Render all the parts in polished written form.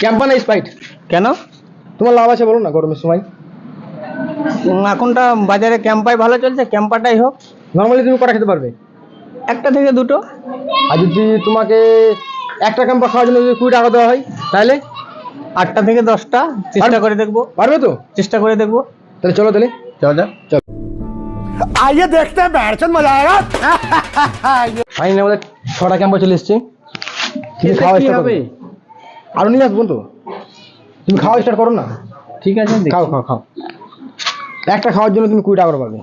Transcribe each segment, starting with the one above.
ক্যাম্পা না স্প্রাইট? কেন? তোমার লাভ আছে বলো না গরমের সময়। এখনটা বাজারে ক্যাম্পাই ভালো চলছে, ক্যাম্পাটাই হোক। নর্মালি তুমি কটা খেতে পারবে? একটা থেকে দুটো। আর যদি তোমাকে একটা ক্যাম্পা খাওয়ার জন্য যদি 20 টাকা দেওয়া হয় তাহলে? 8টা থেকে 10টা চেষ্টা করে দেখবো। পারবে তো? চেষ্টা করে দেখবো। তাহলে চলো তাহলে। চল যা চল। आइए देखते हैं बैठचंद मजा आएगा। ফাইনালি আমাদের 6টা ক্যাম্পা চলে এসছে। তুমি খাওয়া স্টার্ট করবে? আরো নিয়ে আসবো তো। তুমি খাওয়া স্টার্ট করো না। ঠিক আছে, খাও খাও খাও। একটা খাওয়ার জন্য তুমি 20 টাকা করে পাবে।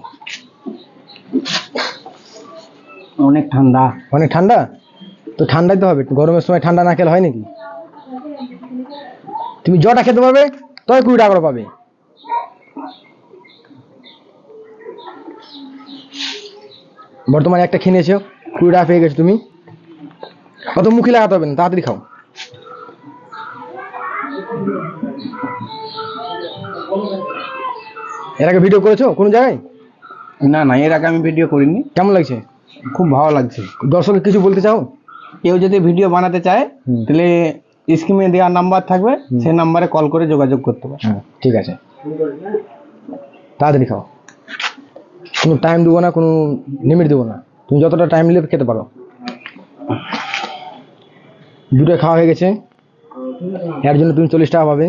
অনেক ঠান্ডা। অনেক ঠান্ডা? তো ঠান্ডাই তো হবে, গরমের সময় ঠান্ডা না খেলে হয় নাকি? তুমি জটা খেতে পারবে তবে 20 টাকা করে পাবে। বর্তমানে একটা খেয়ে নিয়েছো, 20 টাকা পেয়ে গেছো তুমি। অত মুখে লাগাতে হবে না, তাড়াতাড়ি খাও। এর আগে ভিডিও করেছো কোনো জায়গায়? না না, এর আগে আমি ভিডিও করিনি। কেমন লাগছে? খুব ভালো লাগছে। দর্শক কিছু বলতে চাও? কেউ যদি ভিডিও বানাতে চায় তাহলে স্ক্রিনে দেওয়া নাম্বার থাকবে, সেই নাম্বারে কল করে যোগাযোগ করতে পারে। হ্যাঁ ঠিক আছে, তাড়াতাড়ি খাও। কোনো টাইম দেবো না, কোনো লিমিট দেবো না, তুমি যতটা টাইম নিলে খেতে পারো। দুটো খাওয়া হয়ে গেছে, এর জন্য তুমি 40 টাকা পাবে।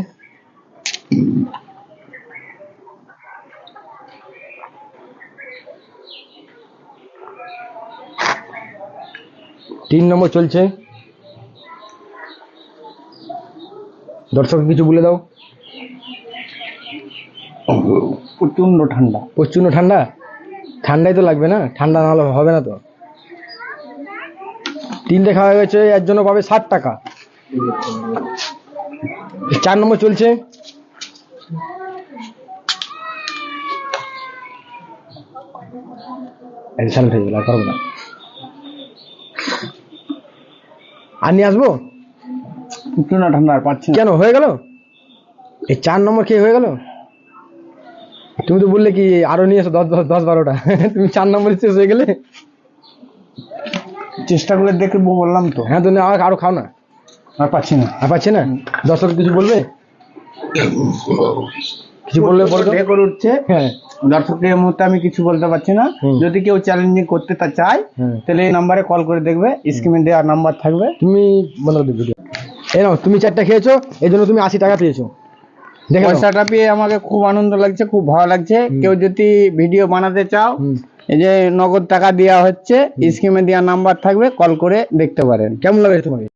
তিন নম্বর চলছে। দর্শক কিছু বলে দাও। প্রচন্ড ঠান্ডা। প্রচন্ড ঠান্ডা? ঠান্ডাই তো লাগবে না, ঠান্ডা না হলে হবে না তো। 3টে খাওয়া হয়ে গেছে, এর জন্য পাবে 60 টাকা। 4 নম্বর চলছে। পারবো না, আর নিয়ে আসবো? প্রচন্ড ঠান্ডা, আর পাচ্ছি না। কেন, হয়ে গেল? এই 4 নম্বর খেয়ে হয়ে গেল? তুমি তো বললে কি আরো নিয়ে এসো 10-12টা। তুমি 4 নম্বরে শেষ হয়ে গেলে। চেষ্টা করে দেখবো বললাম তো। হ্যাঁ তো আরো খাও না। আর পাচ্ছি না। আর পাচ্ছে না? দর্শক কিছু বলবে? কিছু বললে বলতো। করে উঠছে। হ্যাঁ, দর্শকদের এই মুহূর্তে আমি কিছু বলতে পারছি না। যদি কেউ চ্যালেঞ্জিং করতে চায় তাহলে এই নাম্বারে কল করে দেখবে, স্ক্রিনে দেওয়া নাম্বার থাকবে। তুমি বলো ভিডিও। এই নাও, তুমি 4টা খেয়েছো, এই জন্য তুমি 80 টাকা পেয়েছো। দেখো পয়সাটা পেয়ে আমাকে খুব আনন্দ লাগছে, খুব ভালো লাগছে। কেউ যদি ভিডিও বানাতে চাও, এই যে নগদ টাকা দেওয়া হচ্ছে, স্ক্রিনে দেওয়া নাম্বার থাকবে, কল করে দেখতে পারেন। কেমন লাগে তোমাকে?